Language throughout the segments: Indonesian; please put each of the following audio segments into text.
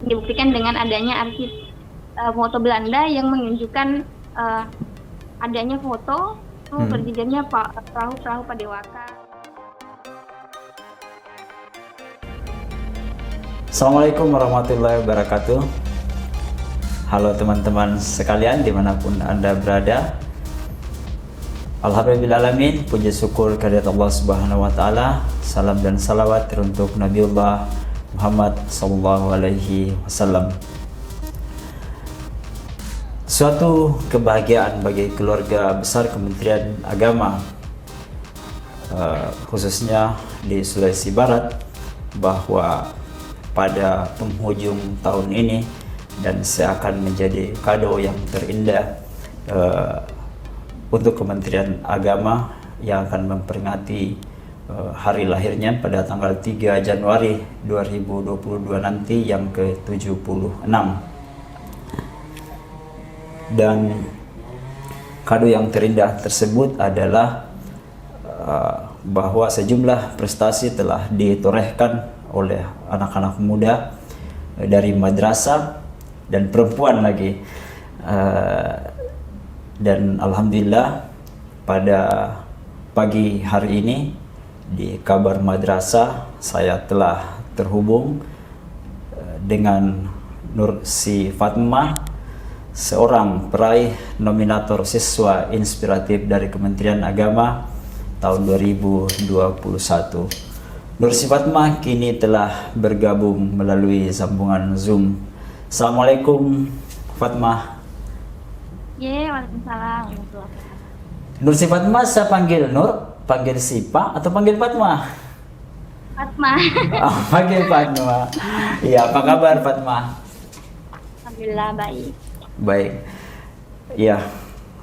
Dibuktikan dengan adanya arsip foto Belanda yang menunjukkan adanya foto berdirinya perahu-perahu Padewaka. Assalamualaikum warahmatullahi wabarakatuh. Halo teman-teman sekalian dimanapun Anda berada. Alhamdulillahirrahmanirrahim, puji syukur kehadirat Allah Subhanahu wa Ta'ala. Salam dan salawat teruntuk Nabiullah Muhammad Sallallahu Alaihi Wasallam. Suatu kebahagiaan bagi keluarga besar Kementerian Agama, khususnya di Sulawesi Barat, bahwa pada penghujung tahun ini dan seakan menjadi kado yang terindah untuk Kementerian Agama yang akan memperingati hari lahirnya pada tanggal 3 Januari 2022 nanti yang ke-76. Dan kado yang terindah tersebut adalah bahwa sejumlah prestasi telah ditorehkan oleh anak-anak muda dari madrasah dan perempuan lagi, dan alhamdulillah pada pagi hari ini di kabar madrasah saya telah terhubung dengan Nur Si Fatmah, seorang peraih nominator siswa inspiratif dari Kementerian Agama tahun 2021. Nur Si Fatmah kini telah bergabung melalui sambungan Zoom. Assalamualaikum Fatmah. Waalaikumsalam. Nur Si Fatmah, saya panggil Nur, panggil Sipa atau panggil Fatmah? Fatmah. Oh, panggil Fatmah. Iya, apa kabar Fatmah? Alhamdulillah baik. Baik. Ya,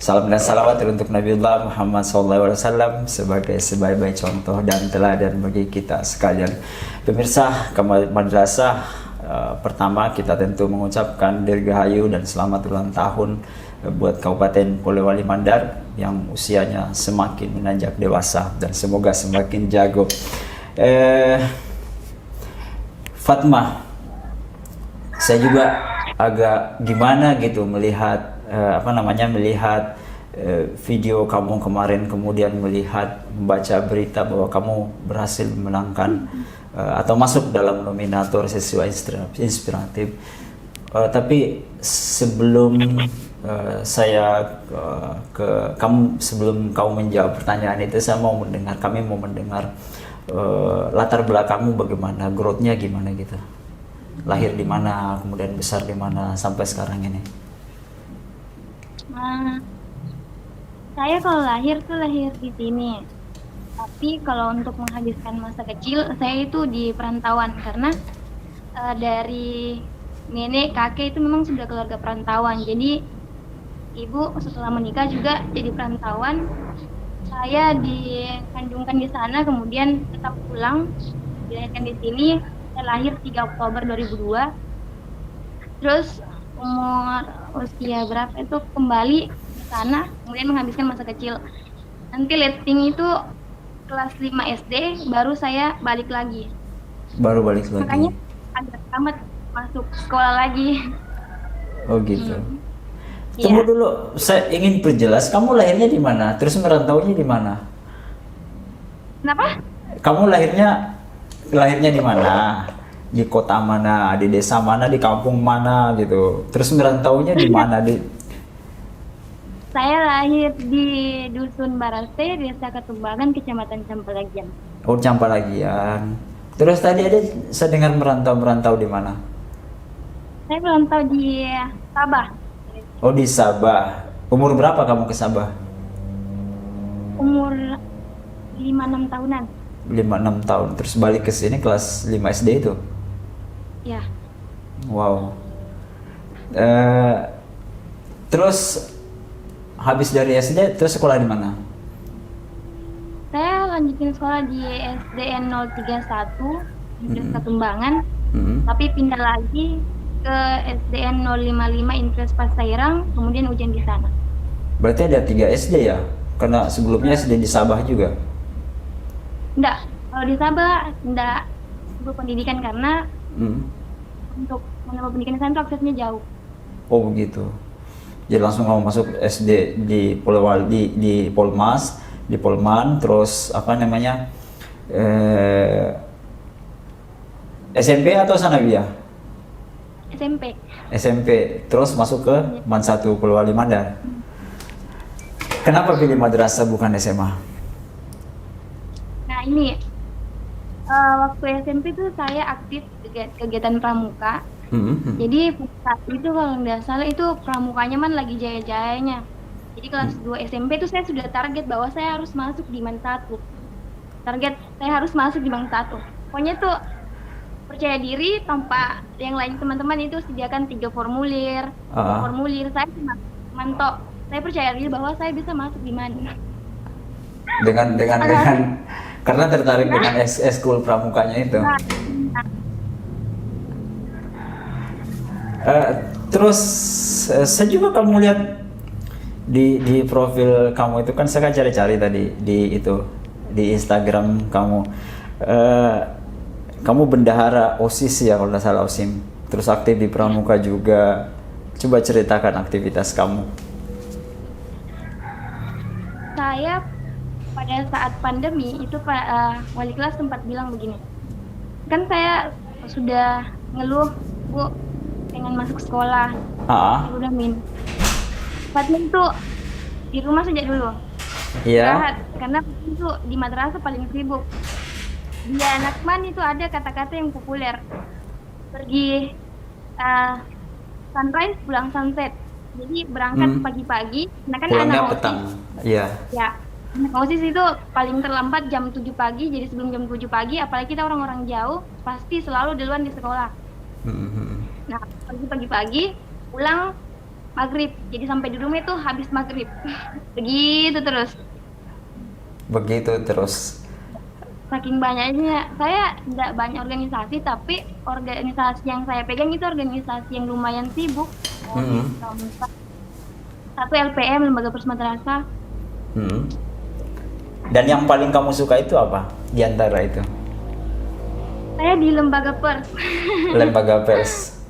salam dan salawat untuk Nabiullah Muhammad SAW sebagai sebaik-baik contoh dan teladan bagi kita sekalian. Pemirsa Kamal Madrasah, pertama kita tentu mengucapkan dirgahayu dan selamat ulang tahun buat Kabupaten Polewali Mandar yang usianya semakin menanjak dewasa dan semoga semakin jago. Fatmah, saya juga agak gimana gitu melihat melihat video kamu kemarin, kemudian membaca berita bahwa kamu berhasil memenangkan atau masuk dalam nominator siswa inspiratif. Tapi sebelum sebelum kamu menjawab pertanyaan itu, kami mau mendengar latar belakangmu, bagaimana growth-nya, gimana gitu. Lahir di mana, kemudian besar di mana sampai sekarang ini. Saya kalau lahir di sini. Tapi kalau untuk menghabiskan masa kecil, saya itu di perantauan karena dari nenek kakek itu memang sudah keluarga perantauan. Jadi ibu setelah menikah juga jadi perantauan. Saya dikandungkan di sana, kemudian tetap pulang, dilahirkan di sini. Saya lahir 3 Oktober 2002. Terus usia berapa itu kembali ke sana, kemudian menghabiskan masa kecil. Nanti letting itu kelas 5 SD baru saya balik lagi. Makanya agak amat masuk sekolah lagi. Oh gitu. Tunggu dulu, saya ingin perjelas, kamu lahirnya di mana? Terus merantaunya di mana? Kenapa? Kamu lahirnya di mana? Di kota mana? Di desa mana? Di kampung mana gitu? Terus merantaunya di mana? Saya lahir di Dusun Barase, Desa Ketumbangan, Kecamatan Campalagian. Oh, Campalagian. Terus tadi saya dengar merantau di mana? Saya merantau di Sabah. Oh, di Sabah. Umur berapa kamu ke Sabah? Umur 5-6 tahunan. 5-6 tahun. Terus balik ke sini kelas 5 SD itu? Ya. Wow. Terus habis dari SD terus sekolah di mana? Saya lanjutin sekolah di SDN 031 di Desa Ketumbangan. Tapi pindah lagi ke SDN 055 Intres Pasairang, kemudian ujian di sana. Berarti ada 3 SD ya? Karena sebelumnya SD di Sabah juga? Enggak, kalau di Sabah enggak berpendidikan karena untuk menambah pendidikan di sana itu aksesnya jauh. Oh begitu. Jadi langsung kamu masuk SD di di Polmas, di Polman, terus apa namanya SMP atau Sanawiyah? SMP. SMP, terus masuk ke Man 1 Polwali Mandar. Kenapa pilih madrasah bukan SMA? Nah ini waktu SMP tuh saya aktif kegiatan pramuka. Jadi saat itu kalau nggak salah itu pramukanya man lagi jaya-jayanya. Jadi kelas 2 SMP tuh saya sudah target bahwa saya harus masuk di Man 1. Target saya harus masuk di Man 1. Pokoknya tuh percaya diri tanpa yang lain teman-teman itu sediakan 3 formulir. Formulir saya cuma mantok. Saya percaya diri bahwa saya bisa masuk di mana. Dengan karena tertarik dengan eskul pramukanya itu. Terus saya juga kamu lihat di profil kamu itu kan saya kan cari-cari tadi di Instagram kamu. Kamu bendahara OSIS ya kalau tidak salah OSIM. Terus aktif di pramuka juga. Coba ceritakan aktivitas kamu. Saya pada saat pandemi itu Pak wali kelas sempat bilang begini. Kan saya sudah ngeluh, Bu, pengen masuk sekolah. Udah Fatmin tuh di rumah saja dulu. Iya. Karena itu di madrasah paling sibuk. Di anak man itu ada kata-kata yang populer. Pergi sunrise pulang sunset. Jadi berangkat pagi-pagi, nah kan pulangnya anak petang. Iya. Ya. OSIS itu paling terlambat jam 7 pagi, jadi sebelum jam 7 pagi, apalagi kita orang-orang jauh, pasti selalu duluan di sekolah. Nah, pagi-pagi pulang maghrib, jadi sampai di rumah itu habis maghrib. Begitu terus. Saking banyaknya, saya tidak banyak organisasi, tapi organisasi yang saya pegang itu organisasi yang lumayan sibuk. Satu LPM, Lembaga Pers Madrasah. Dan yang paling kamu suka itu apa di antara itu? Saya di Lembaga Pers. Lembaga Pers.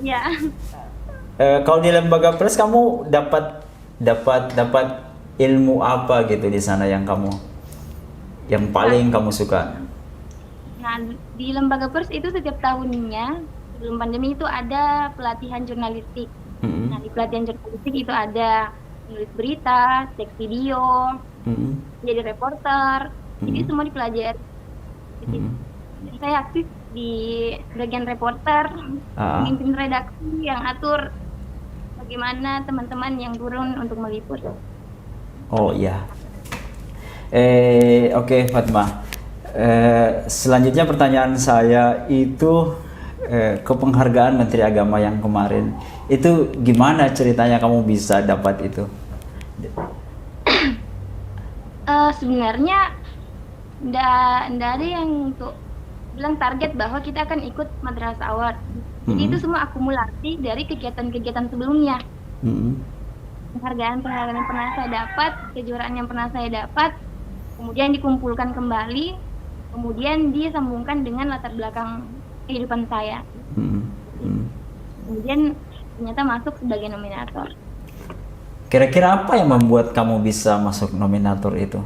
Ya. Kalau di Lembaga Pers kamu dapat ilmu apa gitu di sana yang paling kamu suka? Nah, di Lembaga Pers itu setiap tahunnya sebelum pandemi itu ada pelatihan jurnalistik. Nah, di pelatihan jurnalistik itu ada nulis berita, cek video, jadi reporter, jadi semua dipelajari. Jadi saya aktif di bagian reporter, pemimpin redaksi yang atur bagaimana teman-teman yang turun untuk meliput. Oh iya. Oke, Fatma. Selanjutnya pertanyaan saya itu ke penghargaan Menteri Agama yang kemarin. Itu gimana ceritanya kamu bisa dapat itu? Sebenarnya ndak ada yang untuk bilang target bahwa kita akan ikut Madrasah Award. Jadi itu semua akumulasi dari kegiatan-kegiatan sebelumnya. Penghargaan yang pernah saya dapat, kejuaraan yang pernah saya dapat, kemudian dikumpulkan kembali, kemudian disambungkan dengan latar belakang kehidupan saya. Kemudian ternyata masuk sebagai nominator. Kira-kira apa yang membuat kamu bisa masuk nominator itu?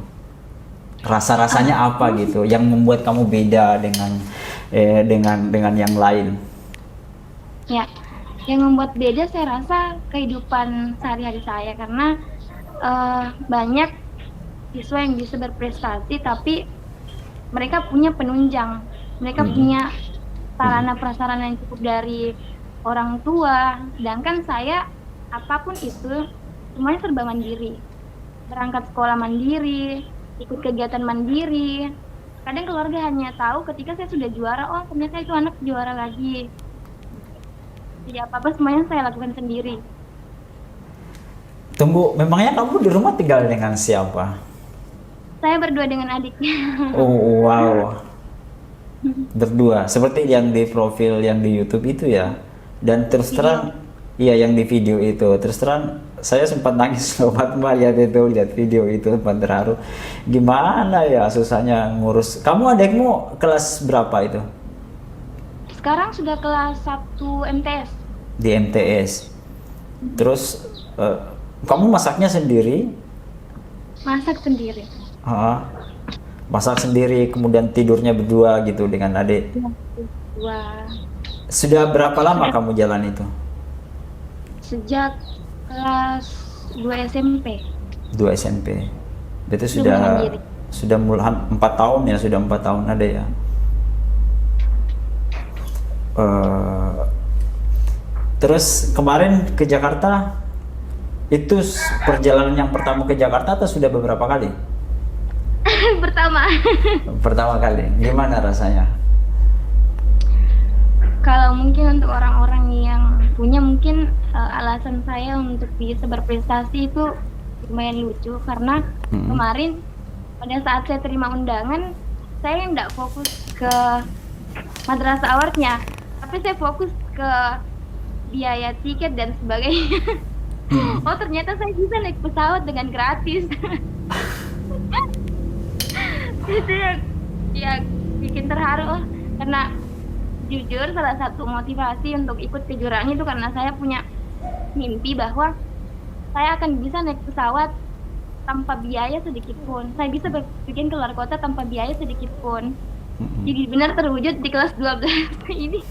Rasa-rasanya apa gitu yang membuat kamu beda dengan yang lain? Ya, yang membuat beda saya rasa kehidupan sehari-hari saya, karena banyak siswa yang bisa berprestasi tapi mereka punya penunjang, mereka punya sarana prasarana yang cukup dari orang tua, sedangkan saya apapun itu semuanya serba mandiri, berangkat sekolah mandiri, ikut kegiatan mandiri. Kadang keluarga hanya tahu ketika saya sudah juara, oh ternyata itu anak juara lagi. Jadi apa-apa semuanya saya lakukan sendiri. Tunggu, memangnya kamu di rumah tinggal dengan siapa? Saya berdua dengan adiknya. Oh wow, berdua, seperti yang di profil yang di YouTube itu ya. Dan terus terang, iya yang di video itu, terus terang saya sempat nangis loh Fatma lihat video itu, sempat terharu. Gimana ya susahnya ngurus. Kamu adikmu kelas berapa itu? Sekarang sudah kelas 1 MTS. Di MTS. Terus kamu masaknya sendiri? Masak sendiri. Ah, masak sendiri, kemudian tidurnya berdua gitu dengan adik. Wah, Sudah berapa lama kamu jalan itu? sejak kelas 2 SMP. 2 SMP. Berarti Sudah mandiri. sudah mulai 4 tahun ya, sudah 4 tahun ada ya. Eh, terus kemarin ke Jakarta itu perjalanan yang pertama ke Jakarta atau sudah beberapa kali? Pertama. Pertama kali. Gimana rasanya? Kalau mungkin untuk orang-orang yang punya mungkin alasan saya untuk bisa berprestasi itu lumayan lucu karena kemarin pada saat saya terima undangan saya nggak fokus ke madrasah awardnya, tapi saya fokus ke biaya tiket dan sebagainya. Oh ternyata saya bisa naik pesawat dengan gratis. Itu yang bikin terharu karena jujur salah satu motivasi untuk ikut kejuaraan itu karena saya punya mimpi bahwa saya akan bisa naik pesawat tanpa biaya sedikit pun. Saya bisa berpergian keluar kota tanpa biaya sedikit pun. Jadi benar terwujud di kelas 12 ini.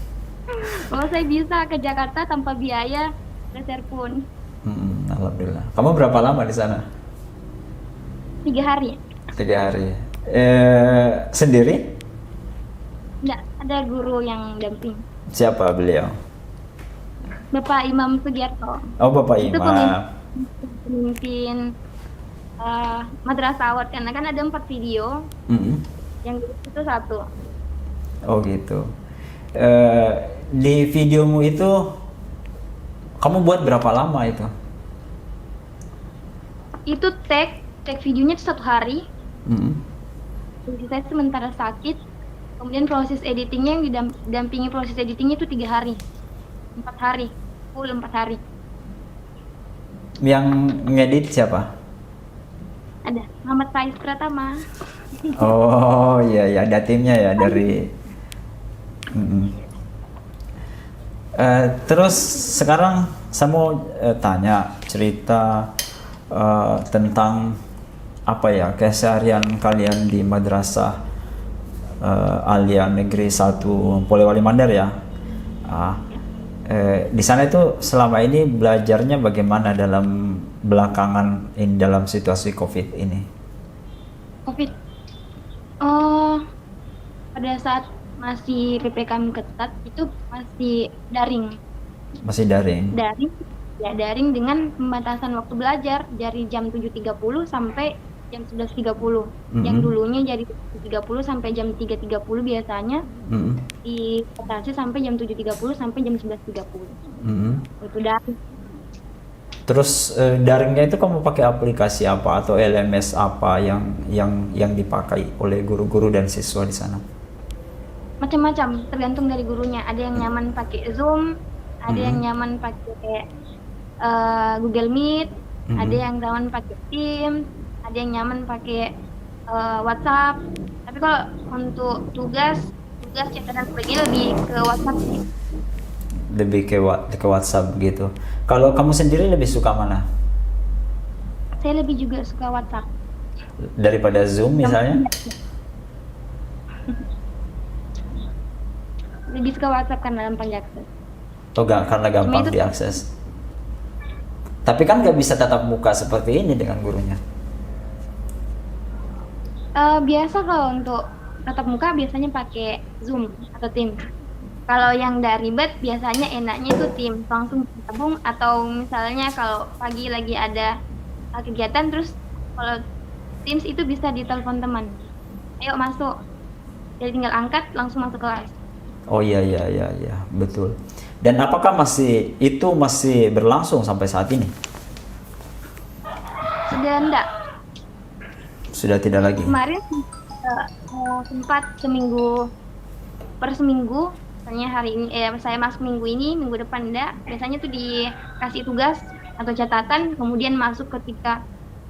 Bahwa saya bisa ke Jakarta tanpa biaya peser pun. Alhamdulillah. Kamu berapa lama di sana? 3 hari. 3 hari. Sendiri? Enggak, ada guru yang damping. Siapa beliau? Bapak Imam Sugiarto. Oh, Bapak Itu Imam. pemimpin Madrasah Award karena kan ada 4 video. Yang itu 1. Oh gitu. Di videomu itu kamu buat berapa lama itu? Itu tag videonya itu 1 hari. Jadi saya sementara sakit. Kemudian proses editingnya yang didampingi proses editingnya itu 3 hari. 4 hari. Full 4 hari. Yang ngedit siapa? Ada Muhammad Faiz Pratama. Oh iya ya, ada timnya ya dari. Terus sekarang saya mau tanya cerita tentang apa ya keseharian kalian di Madrasah Alia Negeri 1 Polewali Mandar ya. Di sana itu selama ini belajarnya bagaimana dalam belakangan ini dalam situasi COVID ini? COVID. Pada saat masih PPKM ketat itu masih daring. Masih daring. Daring dengan pembatasan waktu belajar dari jam 7.30 sampai jam 11.30. Yang dulunya jadi 7.30 sampai jam 3.30 biasanya. Dibatasi sampai jam 7.30 sampai jam 11.30. Itu daring. Terus daringnya itu kamu pakai aplikasi apa atau LMS apa yang dipakai oleh guru-guru dan siswa di sana? Macam-macam, tergantung dari gurunya. Ada yang nyaman pakai Zoom, ada yang nyaman pakai Google Meet, ada yang nyaman pakai Teams, ada yang nyaman pakai WhatsApp. Tapi kalau untuk tugas catatan sebagainya lebih ke WhatsApp sih. Lebih ke WhatsApp gitu. Kalau kamu sendiri lebih suka mana? Saya lebih juga suka WhatsApp. Daripada Zoom misalnya? Lebih suka WhatsApp karena gampang diakses. Oh karena gampang diakses. Tapi kan nggak bisa tatap muka seperti ini dengan gurunya. Biasa kalau untuk tatap muka biasanya pakai Zoom atau Teams. Kalau yang nggak ribet biasanya enaknya itu Teams langsung gabung, atau misalnya kalau pagi lagi ada kegiatan terus kalau Teams itu bisa ditelepon teman. Ayo masuk. Jadi tinggal angkat langsung masuk kelas. Oh iya betul. Dan apakah masih berlangsung sampai saat ini? Sudah enggak. Sudah tidak lagi. Kemarin sempat seminggu, misalnya hari ini saya masuk minggu ini, minggu depan enggak. Biasanya tuh dikasih tugas atau catatan, kemudian masuk ketika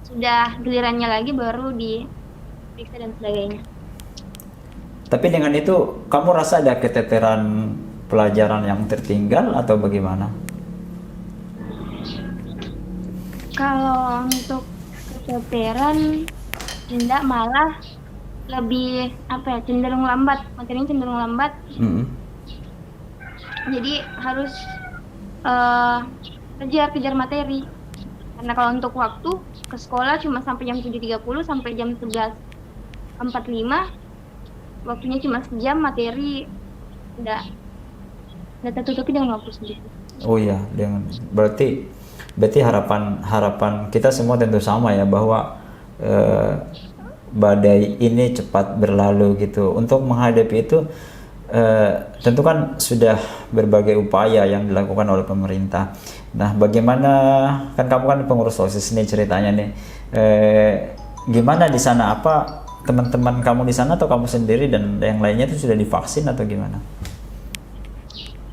sudah gilirannya lagi baru diperiksa dan sebagainya. Tapi dengan itu kamu rasa ada keteteran pelajaran yang tertinggal atau bagaimana? Kalau untuk keteteran, tidak, malah lebih apa ya, cenderung lambat, materinya cenderung lambat. Mm-mm. Jadi harus kejar materi. Karena kalau untuk waktu ke sekolah cuma sampai jam 7.30 sampai jam 11.45, waktunya cuma sejam, materi udah tertutupi dengan waktu sendiri. Oh iya, berarti harapan kita semua tentu sama ya, bahwa badai ini cepat berlalu gitu. Untuk menghadapi itu tentu kan sudah berbagai upaya yang dilakukan oleh pemerintah. Nah, bagaimana, kan kamu kan pengurus OSIS nih ceritanya nih, gimana di sana? Apa teman-teman kamu di sana atau kamu sendiri dan yang lainnya itu sudah divaksin atau gimana?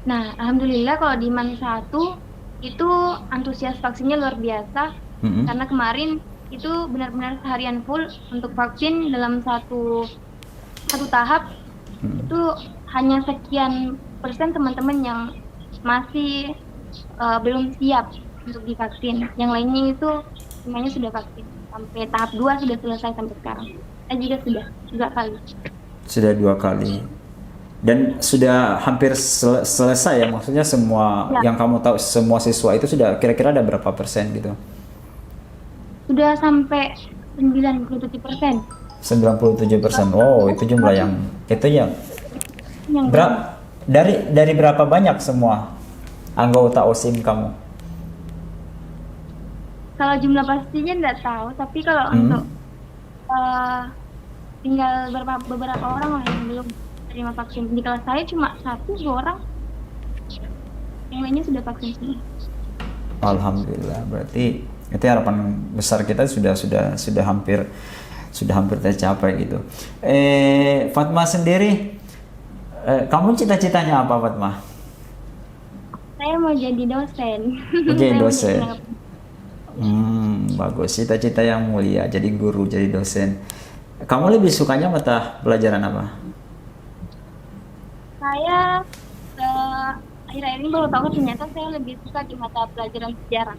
Nah, alhamdulillah kalau di MAN 1 itu antusias vaksinnya luar biasa. Karena kemarin itu benar-benar seharian full untuk vaksin dalam satu tahap. Itu hanya sekian persen teman-teman yang masih belum siap untuk divaksin. Yang lainnya itu semuanya sudah vaksin. Sampai tahap 2 sudah selesai sampai sekarang. Saya juga sudah 2 kali. Sudah 2 kali. Dan sudah hampir selesai ya, maksudnya semua ya. Yang kamu tahu, semua siswa itu sudah kira-kira ada berapa persen gitu? Sudah sampai 97%. 97%. Oh, itu jumlah yang dari berapa banyak semua anggota OSIM kamu? Kalau jumlah pastinya nggak tahu, tapi kalau untuk tinggal beberapa orang lah yang belum terima vaksin. Di kelas saya cuma 1-2 orang, yang lainnya sudah vaksin semua. Alhamdulillah, berarti itu harapan besar kita sudah hampir tercapai gitu. Fatma sendiri, kamu cita-citanya apa, Fatma? Saya mau jadi dosen. Jadi dosen. Bagus, cita-cita yang mulia, jadi guru, jadi dosen. Kamu lebih sukanya mata pelajaran apa? Saya akhir-akhir ini baru tahu ternyata saya lebih suka di mata pelajaran sejarah.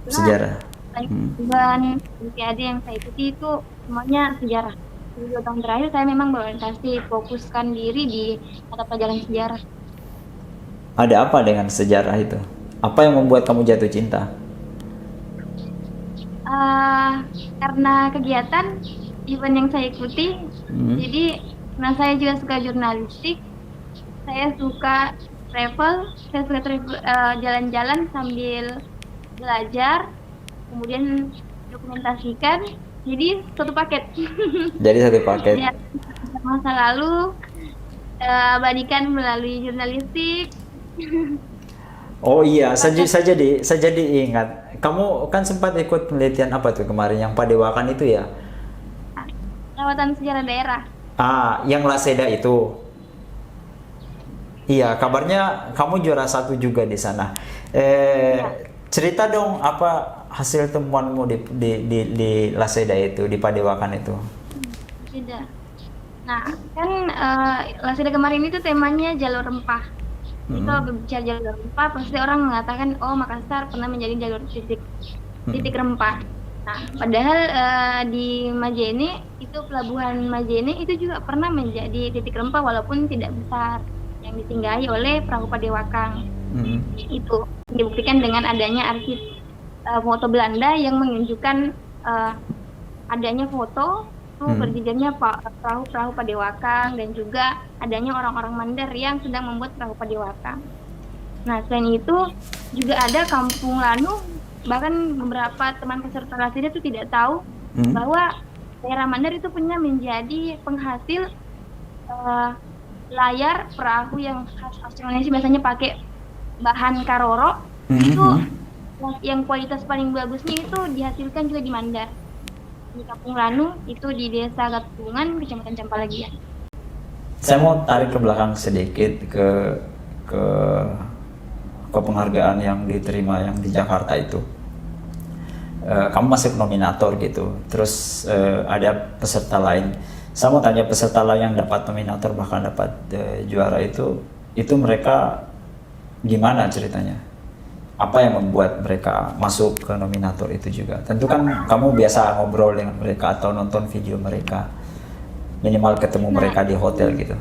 Sejarah. Dan Olimpiade yang saya ikuti itu semuanya sejarah. 2 tahun terakhir saya memang berorientasi fokuskan diri di mata pelajaran sejarah. Ada apa dengan sejarah itu? Apa yang membuat kamu jatuh cinta? Karena kegiatan event yang saya ikuti, jadi karena saya juga suka jurnalistik, saya suka travel, jalan-jalan sambil belajar, kemudian dokumentasikan, jadi satu paket. Jadi satu paket. Ya, masa lalu abadikan melalui jurnalistik. Oh iya, saya jadi ingat. Kamu kan sempat ikut penelitian apa tuh kemarin yang Padewakan itu ya? Lawatan sejarah daerah. Yang Laseda itu. Iya, kabarnya kamu juara 1 juga di sana. Cerita dong apa hasil temuanmu di Laseda itu, di Padewakan itu? Tidak. Nah, kan Laseda kemarin itu temanya jalur rempah. Jadi kalau berbicara jalur rempah, pasti orang mengatakan, oh Makassar pernah menjadi jalur titik rempah. Nah, padahal di Majene, itu pelabuhan Majene itu juga pernah menjadi titik rempah walaupun tidak besar, yang disinggahi oleh perahu Padewakan. Itu dibuktikan dengan adanya arsip foto Belanda yang menunjukkan adanya foto berjejernya perahu Padewakan dan juga adanya orang-orang Mandar yang sedang membuat perahu Padewakan. Nah, selain itu juga ada Kampung Lanu, bahkan beberapa teman peserta Laseda itu tidak tahu bahwa daerah Mandar itu punya menjadi penghasil layar perahu yang khas Indonesia, biasanya pakai bahan karoro. Itu yang kualitas paling bagusnya itu dihasilkan juga di Mandar. Di Kampung Lanu, itu di Desa Gatungan, Kecamatan Campalagian. Saya mau tarik ke belakang sedikit ke penghargaan yang diterima yang di Jakarta itu. Kamu masuk nominator gitu, terus ada peserta lain. Saya mau tanya, peserta lain yang dapat nominator bahkan dapat juara itu itu mereka gimana ceritanya? Apa yang membuat mereka masuk ke nominator itu juga? Tentu kan kamu biasa ngobrol dengan mereka atau nonton video mereka, minimal ketemu Nah, mereka di hotel gitu.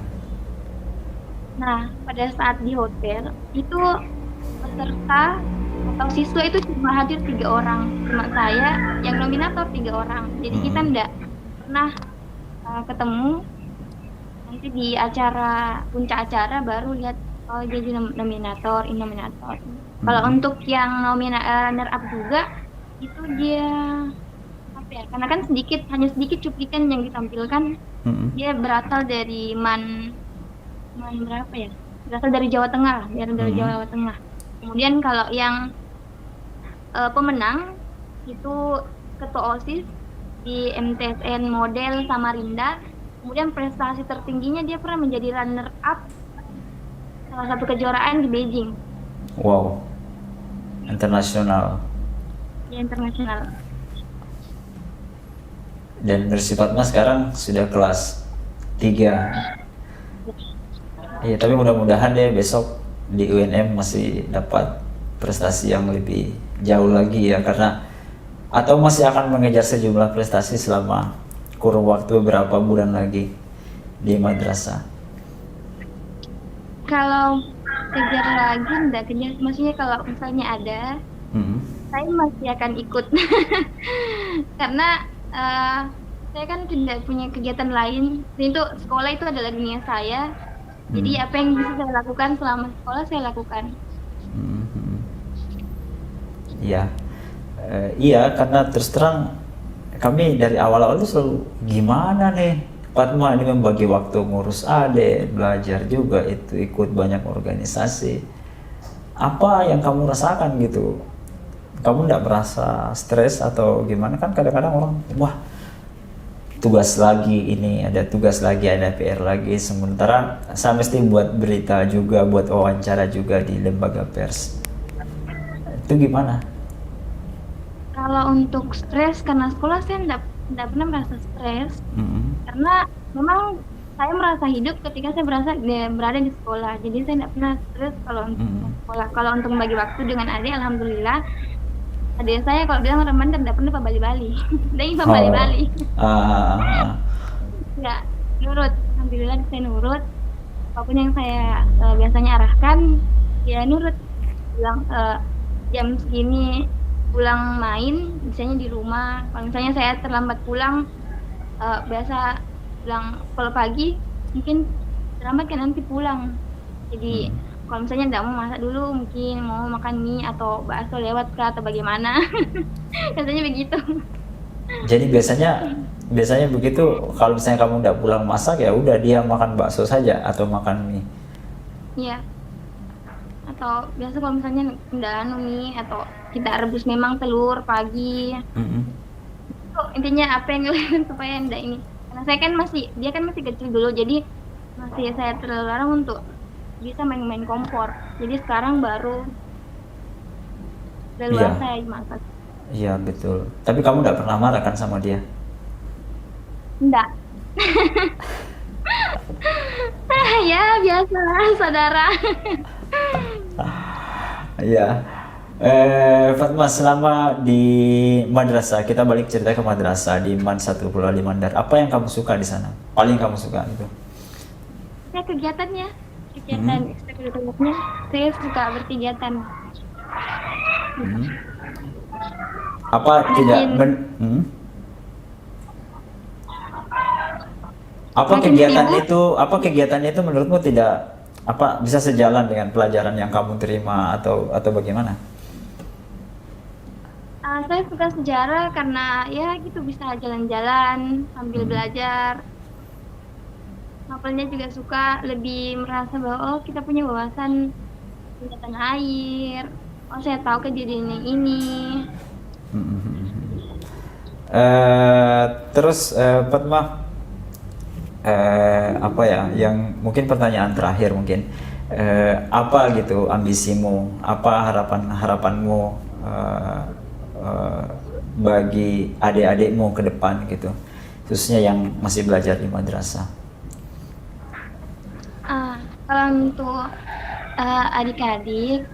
nah, pada saat di hotel itu peserta atau siswa itu cuma hadir 3 orang, cuma saya yang nominator 3 orang. Jadi kita Mm-mm. enggak pernah ketemu. Nanti di acara puncak acara baru lihat oh jadi nominator, ini nominator. Kalau Mm-mm. untuk yang runner up juga itu dia apa ya? Karena kan hanya sedikit cuplikan yang ditampilkan. Mm-mm. Dia berasal dari man berapa ya? Berasal dari Jawa Tengah lah, dari Mm-mm. Jawa Tengah. Kemudian kalau yang pemenang itu ketua OSIS di MTSN Model Samarinda. Kemudian prestasi tertingginya dia pernah menjadi runner up salah satu kejuaraan di Beijing, Wow, internasional. di internasional. Dan Mercy Fatma sekarang sudah kelas 3. Iya, tapi mudah-mudahan deh besok di UNM masih dapat prestasi yang lebih jauh lagi ya, karena atau masih akan mengejar sejumlah prestasi selama kurun waktu beberapa bulan lagi di madrasah. Kalau kejar lagi enggak kejar, maksudnya kalau misalnya ada, Mm-mm. saya masih akan ikut. Karena saya kan tidak punya kegiatan lain. Dan itu sekolah itu adalah dunia saya. Jadi apa yang bisa saya lakukan selama sekolah saya lakukan. Mm-mm. Iya. Iya, karena terus terang kami dari awal-awal itu selalu gimana nih Fatma ini membagi waktu ngurus adik, belajar juga, itu ikut banyak organisasi. Apa yang kamu rasakan gitu? Kamu nggak merasa stres atau gimana? Kan kadang-kadang orang, wah tugas lagi ini, ada tugas lagi, ada PR lagi. Sementara saya mesti buat berita juga, buat wawancara juga di lembaga pers. Itu gimana? Kalau untuk stres karena sekolah saya enggak pernah merasa stres Mm-mm. karena memang saya merasa hidup ketika saya berada di sekolah. Jadi saya enggak pernah stres kalau untuk Mm-mm. sekolah. Kalau untuk membagi waktu dengan adik, alhamdulillah adik saya kalau bilang Ramadan enggak pernah pabali-bali. Dia Oh, pabali-bali. ah, Enggak nurut. Alhamdulillah saya nurut. Apapun yang saya biasanya arahkan, ya nurut. Bilang jam segini pulang main, misalnya di rumah. Kalau misalnya saya terlambat pulang, biasa pulang kalau pagi, mungkin terlambat kan nanti pulang. Jadi mm. kalau misalnya nggak mau masak dulu, mungkin mau makan mie atau bakso lewat ke atau bagaimana. Biasanya begitu. Jadi biasanya begitu. Kalau misalnya kamu nggak pulang masak, ya udah dia makan bakso saja atau makan mie. Iya. Atau biasa kalau misalnya nggak anu mie atau kita rebus memang telur pagi. Mm-mm. Itu intinya apa yang dilakukan supaya ndak ini. Karena saya kan dia kan masih kecil dulu, jadi masih saya terlarang untuk bisa main-main kompor. Jadi sekarang baru Iya, leluasa saya masak. iya betul. Tapi kamu nggak pernah marah kan sama dia? Enggak. Ya biasalah saudara. Iya. Fatma, selama di madrasah, kita balik cerita ke madrasah di Man 1 Pulau Limandar. Apa yang kamu suka di sana? Paling kamu suka itu? Saya kegiatannya, kegiatan Hmm. ekstrakurikulernya, saya suka berkegiatan. Hmm. Apa tidak Makin apa makin sibuk. apa kegiatannya itu menurutmu tidak apa bisa sejalan dengan pelajaran yang kamu terima atau bagaimana? Saya suka sejarah karena ya gitu bisa jalan-jalan sambil Hmm. belajar. Novelnya juga suka, lebih merasa bahwa oh kita punya wawasan tentang tanah air. Oh saya tahu kejadian yang ini. Terus Fatma, apa ya yang mungkin pertanyaan terakhir mungkin, apa gitu ambisimu, apa harapanmu eh, bagi adik-adikmu ke depan gitu, khususnya yang masih belajar di madrasah? Kalau untuk adik-adik,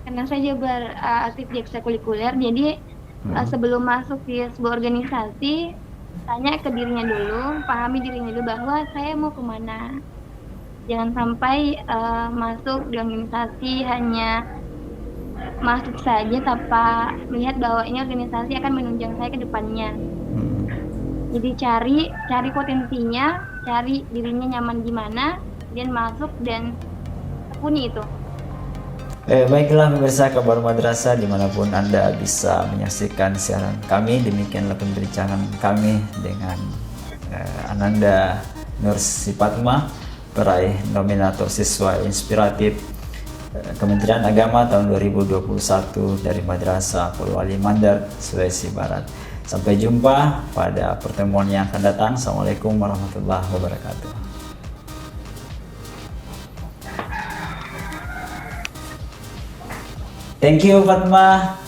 karena saya beraktif di ekstrakurikuler, jadi sebelum masuk di sebuah organisasi, tanya ke dirinya dulu, pahami dirinya dulu bahwa saya mau kemana. Jangan sampai masuk di organisasi hanya masuk saja tanpa melihat bahwa ini organisasi akan menunjang saya ke depannya. Jadi cari potensinya, cari dirinya nyaman di mana, dan masuk dan tekuni itu. Baiklah pemirsa kabar madrasah dimanapun Anda bisa menyaksikan siaran kami, demikianlah perbincangan kami dengan Ananda Nur Sipatma, peraih nominator siswa inspiratif Kementerian Agama tahun 2021 dari Madrasah Polwali Mandar, Sulawesi Barat. Sampai jumpa pada pertemuan yang akan datang. Assalamualaikum warahmatullahi wabarakatuh. Thank you Fatma.